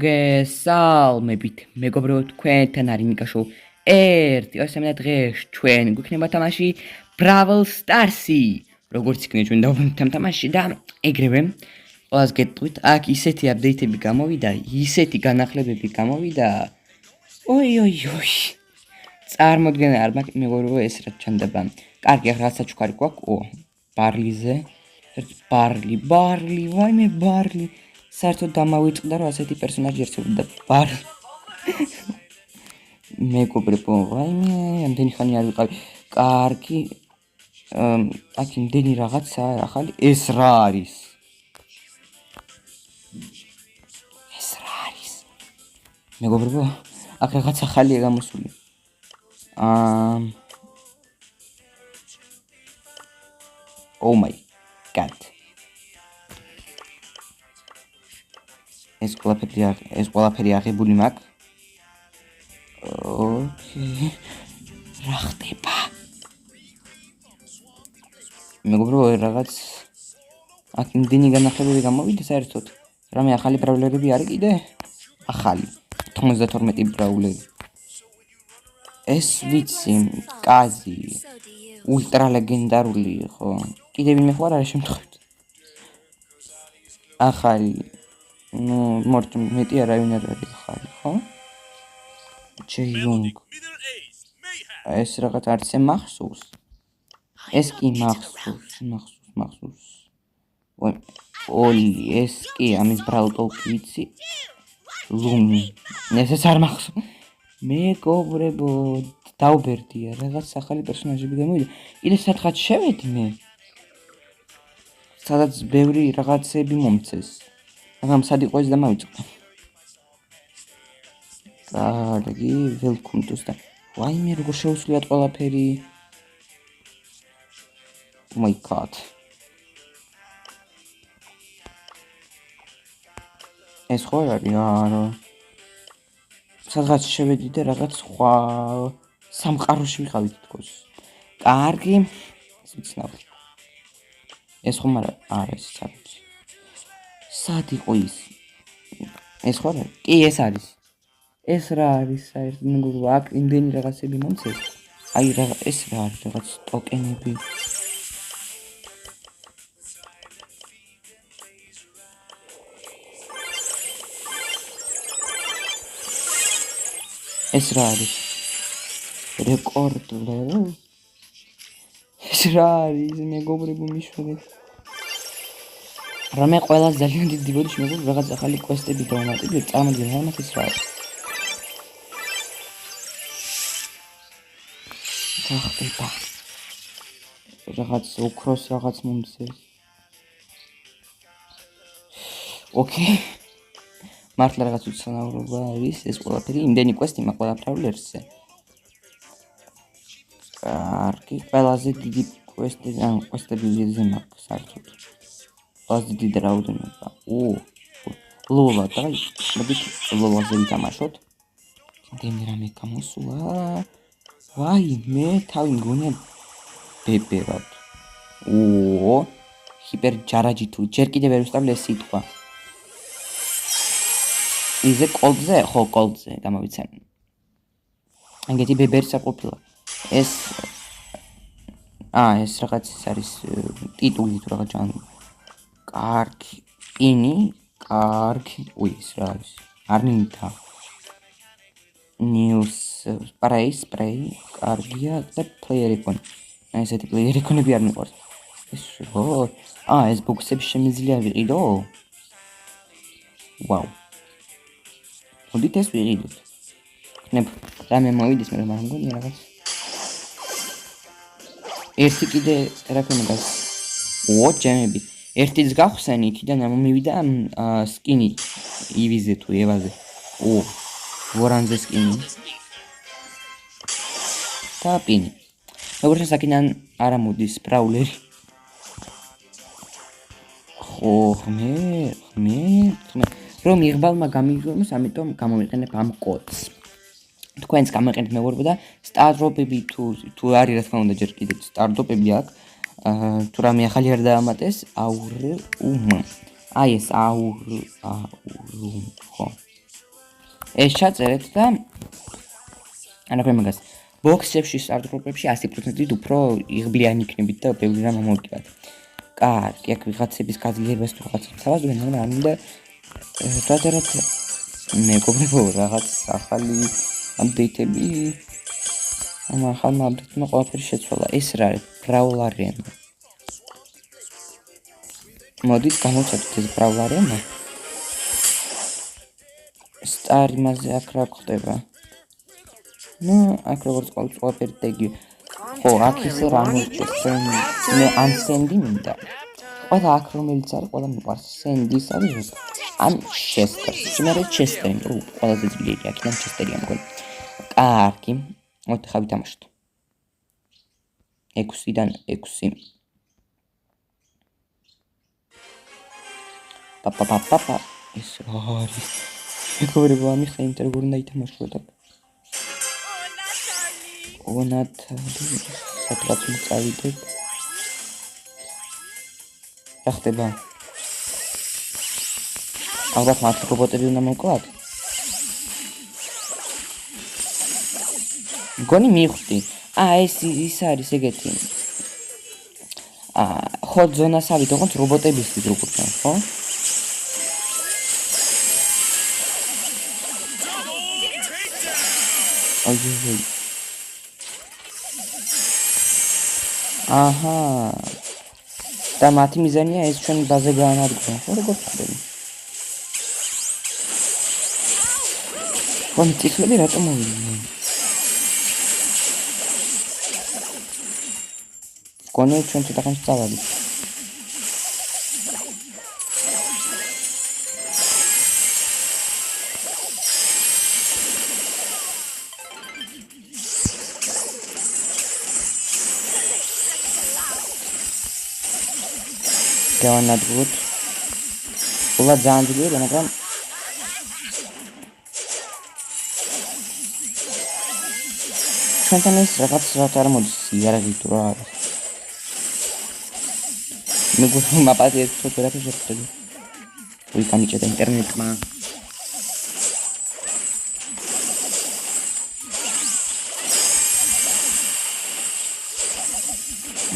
მოგესალმებით, მეგობრებო, თქვენთან არის ნიკა შოუ 1-23 დღეს ჩვენ გვიქნება თამაში Brawl Stars-ი. როგორც იქნება ჩვენ დავბრუნდით თამაში და ეგრევე ყველას გეტყვით, აქ ისეთი აპდეიტები გამოვიდა, ისეთი განახლებები გამოვიდა. ოი. წარმოდგენა არ მაქვს, მეგობრებო, ეს რა ჩანდება. კარგი, ახლა რაცა ჩქარი გვაქვს, ბარლიზე. ბარლი, ვაიმე ბარლი. საერთოდ დამავიწყდა რომ ასეთი პერსონაჟი ერთებოდა ბარლი. მეგობრებო, ვაიმე, ამდენი ხანი არ ვიყავი. კარგი. აქ იმდენი რაღაცა ახალი. ეს რა არის? მეგობრებო, აქ რაღაც ახალია გამოსული. Oh my god. ეს ყველაფერი აღებული მაქვს. ოკეი. რა ხდება? მეგობრებო, რაღაც აქ იმდენი განახლებები გამოვიდა საერთოდ. რამე ახალი ბრაულერები არის კიდე? ახალი 92 ბრაულერი. ეს ვიცი, კაზი. ულტრა ლეგენდარული, ხო? კიდე ვინმე ხო არის შემთხვევით. ახალი. მორტ მეტი არავინ არ არის ახალი, ხო? ჩეიუნგ. ეს რაღაც არც მახსოვს. ეს კი მახსოვს. ოლი, ეს კი ამის ბრაუტოლკი ვიცი. ლუმი. ესეც არ მახსოვს. მეგობრებო, დაუბერდია, რაღაც ახალი პერსონაჟები გამოვიდა. კიდე სათხაც შევედი მე. სადაც ბევრი რაღაცები მომწეს. მაგრამ სად იყო ეს დამავიწყდა. კარგი, welcome to the. ვაიმე, როგორ შეუცვლიათ ყველაფერი. Oh my god. ეს ხო არის, არა. სადღაც შევედი და რაღაც სხვა სამყაროში ვიყავი თქოს. კარგი, ეს ვიცნავ. ეს ხომ არა ეს არის. სად იყო ის? ეს ხო არა? კი, ეს არის. ეს რა არის საერთოდ? მეგობრებო, აქ იმდენი რაღაცები მომწეს. აი ეს რა არის? რაღაც ტოკენები. ეს რა არის? რეკორდ level? ეს რა არის? მეგობრებო, მიშურეთ. რამე ყველა ძალიან დიდი ბოდიში მეგობრებო, რაღაც ახალი კვესტები დავამატებდი, წარმოგიდგენთ რა მაგის რა არის? ხახტება. რაღაც ოქროს რაღაც მომწეს. ოკეი. მართლა რაღაც უცნაურობა არის ეს ყველაფერი, იმდენი კვესტი მაქვს ყველა ბრაულერზე. კარგი, ყველაზე დიდი კვესტები ვიზე მაქვს საერთოდ. ყველაზე დიდი რაოდენობა. ლოლა, დაი, მოდით ლოლაზე ვიტამაშოთ. იმდენი რამე გამოსულა. ვაიმე, თავი მგონია ბებერად. ჰიპერ ჯარაჯი თუ ჯერ კიდევ ვერ ვსწავლე ეს სიტყვა. იზე კოლდზე, ხო, კოლდზე გამოვიცემ. ეგეთი ბებერიც არ ყოფილა. ეს რაღაც ის არის ტიტული თუ რაღაც ჯანრი. კარგი, პინი, კარგი. ეს რა არის? არნინთა. ნიუს სპრეი, კარგია და პლეიერ იკონი. ესეთი პლეიერ იკონები არ მიყვარს. ეს ხო? ეს ბოქსები შემიძლია ვიყიდო? ვაუ. მოდით ეს ვიყიდოთ. ხნებ რამე მოვიდეს, მაგრამ არ მგონია რაღაც. ერთი კიდე რა ქვია გას. ჯემები. ერთიც გავხსენი, იქიდან ამომივიდა სკინი ივიზე თუ ევაზე. ვორანზე სკინი. და პინი. როგორც საკინან არ ამოდის ბრაულერი. ხო, ხმე. რომ იღბალმა გამიგზავნოს, ამიტომ გამოვიყენებ ამ კოდს. თქვენს გამოიყენეთ მეგობრებო და სტარტოპები თუ არის რა თქმა უნდა ჯერ კიდევ სტარტოპები აქვს. თუ რამე ახალი არ დაამატეს, ეს ხო. ეს ჩაწერეთ და ანაქვე მაგას ბოქსებში სტარტ-გრუპებში 100%-ით უფრო იღბლიანი იქნებით და ბევრი რამ მოვკივათ. კარგი, აქ ვიღაცების გაძლიერებას თუ რაღაცას თავაზობენ, მაგრამ არ მინდა დაწეროთ მეგობრებო რაღაც ახალი აპდეიტები. ამ ახალმა აპდეიტმა ყველაფერი შეცვალა. ეს რა არის? Brawl Arena. მოდით გამოვცადოთ ეს Brawl Arena. Star იმაზე აქ რა ხდება? ნუ აქ როგორც ყველაფერი ტეგი. ხო, აქ ისე რა მოვჭერს? მე ან სენდი მინდა. ყველა აქ რომელიც არის, ყველა მიყვარს. სენდის არის ან ჩესტერ. შემერე ჩესტერი. ყველაზე ძლიერი აქედან ჩესტერია მგონი. კარგი. მოდი ხა ვითამაშოთ. 6-დან 6. პაპაპაპაპა. ეს რა არის? მეგობრებო, ამის ინტერგორ უნდა ითამაშო და Natali, სადღაც მწავიდებ. რა ხდება? ალბათ მათი რობოტები უნდა მოვკლათ. მგონი მივხვდი. ეს არის ეგეთი. ხო ზონასავით, ოღონდ რობოტებისთვის როგორ გან, ხო? აი. აჰა. და მათი მიზანია ეს ჩვენ ბაზე გაანადგურონ, ხო როგორ ხდება? ხომ წითლები რატომ მოვიდნენ? გონე ჩვენ ცოტა ხანს წავალით. გავანადგუროთ. ულა ძალიან ძლიერი, მაგრამ ჩვენთან ეს რაღაც არ მოდის, იარაღი თუ რა არის. მეგობრებო, მაპატიეთ თუ ვერაფერს ვერ ხდება. ვი გამიჭედა ინტერნეტმა.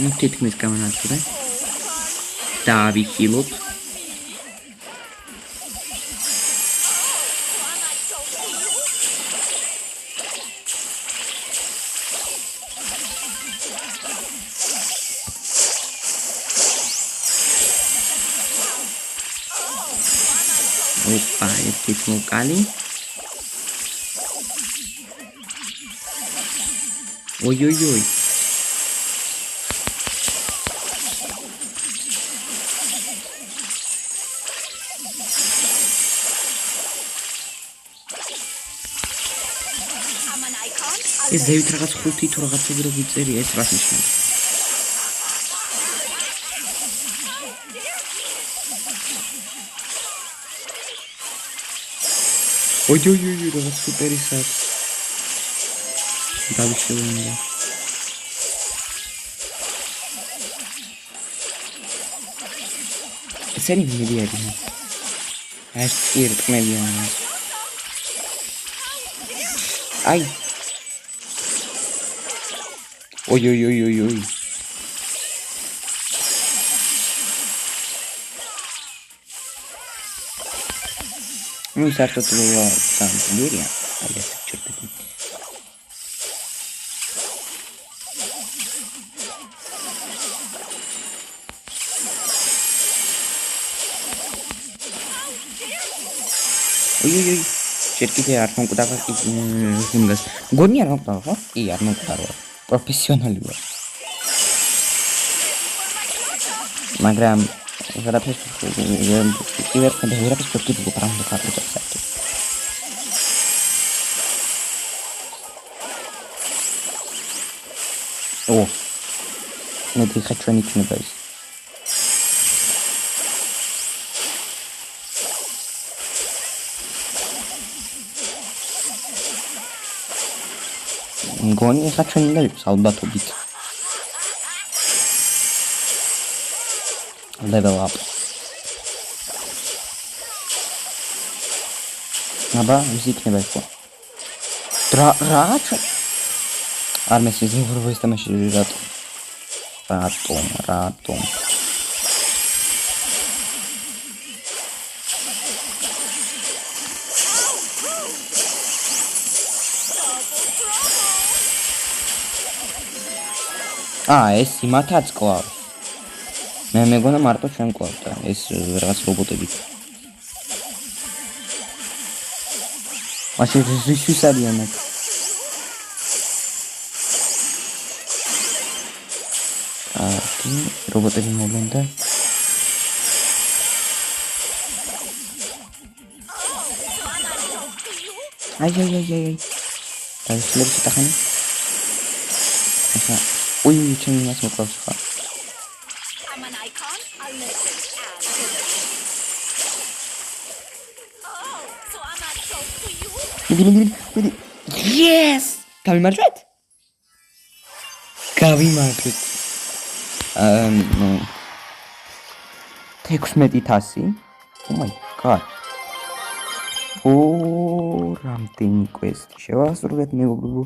ნუ თითქმის გამანადგურე. და ვიხილოთ. ოპა, ეს მოკალი. ой. ეს ზევით რაღაც 5 თუ რაღაცები რო გიწერია, ეს რას ნიშნავს? ой, რაღაც სუპერი საათი. დავიშევენია. ესენი ვინები არიან? ეს ერთმევიანი. აი ой. Ну, საერთოდ სამძლიერია, აი ეს ჩერტები. ой. ჩერტები არ მომკვდარა იმას. გონი არ მომკვდარა, ხო? კი, არ მომკვდარა. პროფესიონალი ვარ. მაგრამ ვერაფერს ვერაფერს ვერაფერს პრამდა კარგად საერთოდ. მე დიხა ჩვენ იქნება ის. მგონი ხა ჩვენ უნდა იყოს ალბათობით. level up. აბა ის იქნება ეს ხო რა არ მესმის როგორ ეს თამაში რატომ ეს იმათაც კლავს მე მეგონა მარტო ჩვენ კლავს და ეს რაღაც რობოტები მაშინ ის არიან აქ რობოტები მოვიდნენ და აი დაიშლებს ტახანი ახლა ой ჩემი მას მოკლავს ხა მიდი yes გავიმარჯვეთ 16,000 oh my god რამდენი კვესტი შევასრულეთ მეგობრებო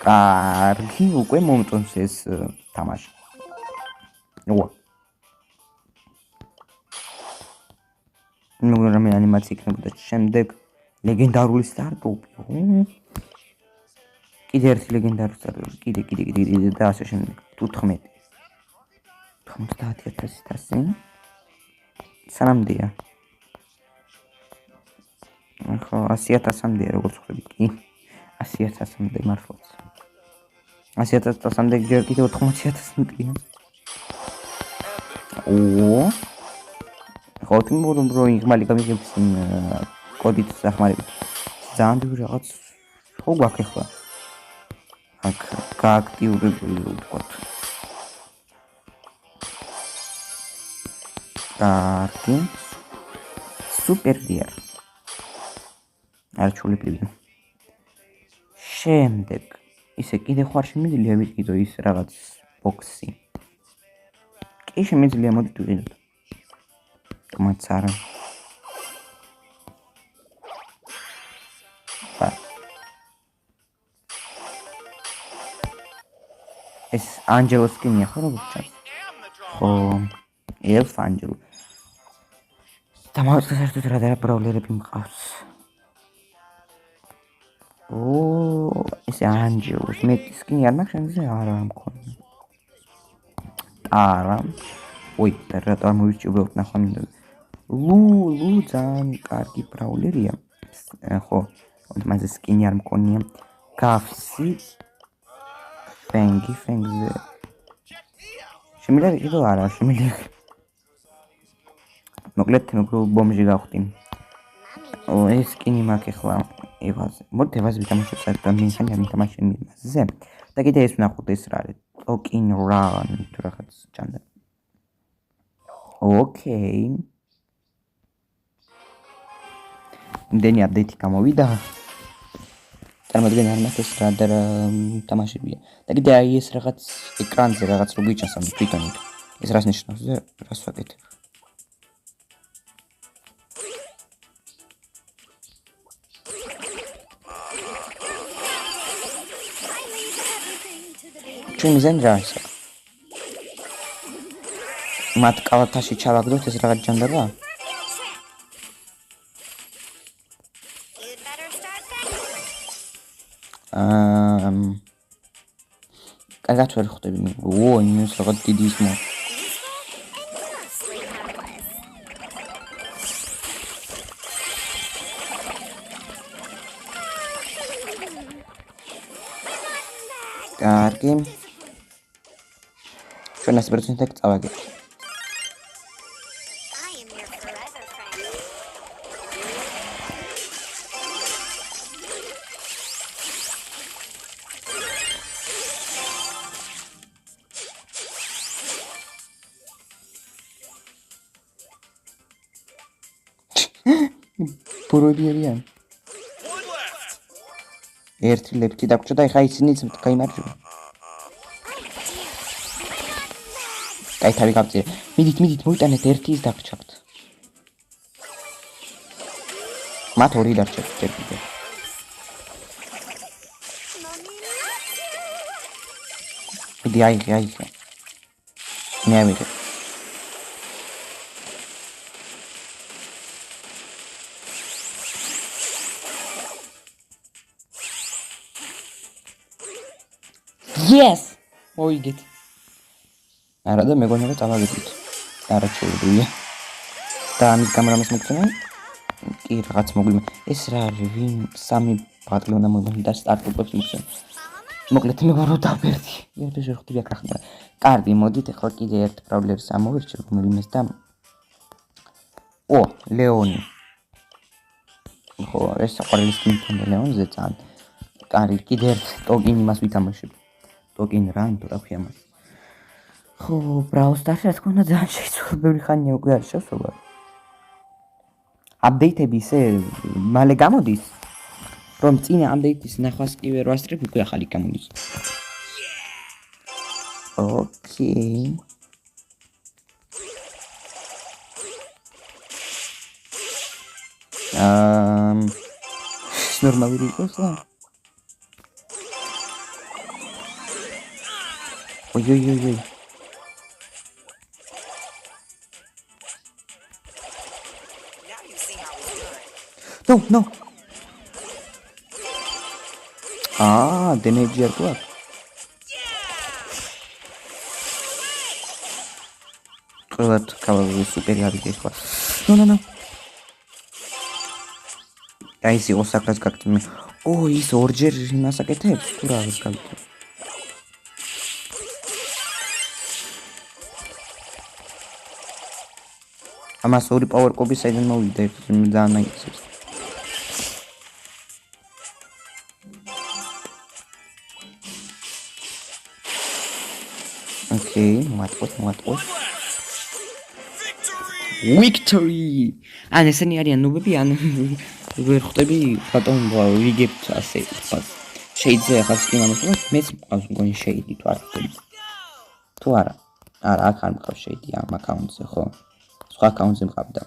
კარგი უკვე მომწონს ეს თამაში მე ანიმაცია იქნებოდა შემდეგ ლეგენდარული სტარტაპი კიდე ერთი ლეგენდარული სტარტაპი კიდე და ასე შემდეგ 90,000 სანამდეა ხო 100,000-მდეა როგორც ხვდები კი 100,000-მდე მართლაც 100,000-მდე ჯერ კიდე 80,000-მდეა ხო თუმცა რო იღმალი გამიგებს კოდით სახმარებით ძალიან დიდი რაღაც ხო გვაქვს ახლა აქ გააქტიურებული ვთქვათ კარგი სუპერდიარ არჩულები შემდეგ ისე კიდე ხარ შემიძლია ვიყიდო ის რაღაც ბოქსი კი შემიძლია მოდი ვიყიდოთ მაცარა ეს ანჯელოს სკინია ხო როგორც ჩანს ხო ელფ ანჯელო დამაუწყე საერთოდ რა პრობლემები მყავს ეს ანჯელოს მე სკინი არ მაქვს შენზე არა მქონია არა ой და რატომ მოვიჭი უბრალოდ ნახვა მინდა ლუ ძალიან კარგი პრაულერია ხო მასე სკინი არ მქონია კაფსი ფენგზე შემიძლია ვიყიდო არა შემიძლია მოკლედ მეგობრებო ბომჟი გავხდი ეს სკინი მაქვს ახლა ევაზე მოდი ევაზე ვიტამაშოთ საერთოდ მინხანი არ მითამაშე იმაზე და კიდე ეს ვნახოთ ეს რა არის ტოკინ რან თუ რაღაც ჩანდა ოკეი იმდენი აპდეიტი გამოვიდა წარმოიდგინე არ მაქვს ეს რა და თამაშებია და კიდე აი ეს რაღაც ეკრანზე რაღაც რო გიჩანს ამ თვითონ ეს რას ნიშნავს და რას ვაკეთებ ჩემი ზენდა ისე მათ კალათაში ჩავაგდოთ ეს რაღაც ჯანდაბა კარგად ვერ ხვდები მე იმის რაღაც დიდი ის მო კარგი ჩვენ 100% წავაგეთ Пуродириан. ერთი ლეფტი დაგჭირდა და ეხა ისინიც გაიმარჯვება. კაი თავი გავწირე. მიდით მოვიტანეთ ერთი ის დაგჭავთ. მათ ორი დარჩათ ჯერ კიდევ. მიდი აიღე. მე ავიღე. Yes! მოიგეთ. არა და მეგონა რომ წავაგეთით. არა შეუძლია. და ამის გამო რამეს მოგწონა? კი რაღაც მოგვიმა. ეს რა არის? ვინ სამი ბატლი უნდა მოგმენ და სტარტაპებს მოგწონა. მოკლედ მე ვარო დაბერდი. ერთ შე ხტები აქ ახლა. კარგი, მოდით ახლა კიდე ერთ პრობლემას ამოვირჩევ რომელიმეს და ო, ლეონი. ხო, ეს საყვარელი სკინი ლეონზე ძალიან. კარგი, კიდე ერთ ტოკენი მას ვითამაშებ. ტოკენ რან თუ რა ქვია მას. ხო, Brawl Stars-ი რა თქმა უნდა ძალიან შეიცვალა, ბევრი ხანია უკვე არ შევსვლა. აპდეიტები ისე მალე გამოდის, რომ წინა აპდეიტის ნახვას კი ვერ ვასწრებ, უკვე ახალი გამოდის. ოკეი. ნორმალური იყოს რა. Ой-ой-ой. No. Damage here too. What cover superiority is. No. I see Osaka's got me. Oh, he's order masakete. Pura is ამას ორი პაუერ კობის საიდან მოვიდა ძალიან აინტერესებს. ოკეი, მოატყოთ. Victory! ან ესენი არიან ნუბები, ან ვერ ხვდები ბატონ ვიგებთ ასე თქვა. შეიძლება ახლა სკინა მოსულოთ, მეც მყავს მგონი შეიდი თუ არ ხვდები. თუ არა. არა, აქ არ მყავს შეიდი ამ აკაუნტზე, ხო? სხვა აკაუნტზე მყავდა.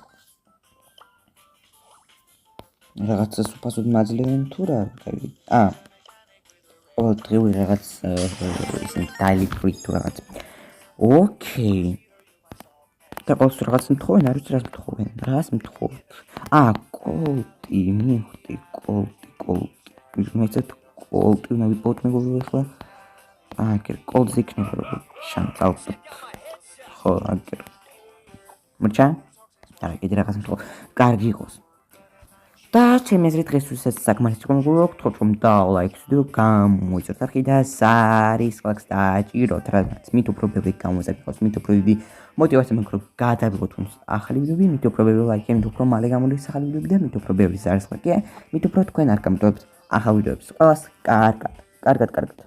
რაღაცა სუპასოდ მაძლევენ თუ რა? დღევი რაღაც ისინი daily free თუ რაღაც. ოკეი. და ყოველს რაღაც მთხოვენ, არ ვიცი რას მთხოვენ. რას მთხოვთ? კოლტი, მივხვდი, კოლტი. მეცეთ კოლტი უნდა ვიპოვოთ მეგობრებო ახლა. აგერ კოლტზე იქნება როგორ შანტალფოთ. ხო, აგერ. მოჩა? არა, კიდე რაღაც მთხოვ. კარგი იყოს. და ჩემი აზრით დღესვისაც საკმარისი მოგულო გთხოვთ რომ დალაიქს ვიდეო გამოიწოთ არხი და სარის ლაიქს დააჭიროთ რაც მით უფრო ბევრი გამოზარდოს მით უფრო დიდი мотивация მოგქრობ გადავიღოთ თუნდაც ახალი ვიდეოები მით უფრო ბევრი ლაიქი მით უფრო მალე გამოდის ახალი ვიდეოები და მით უფრო ბევრი სარის ლაიქი მით უფრო თქვენ არ გამტოვებთ ახალ ვიდეოებს ყველას კარგად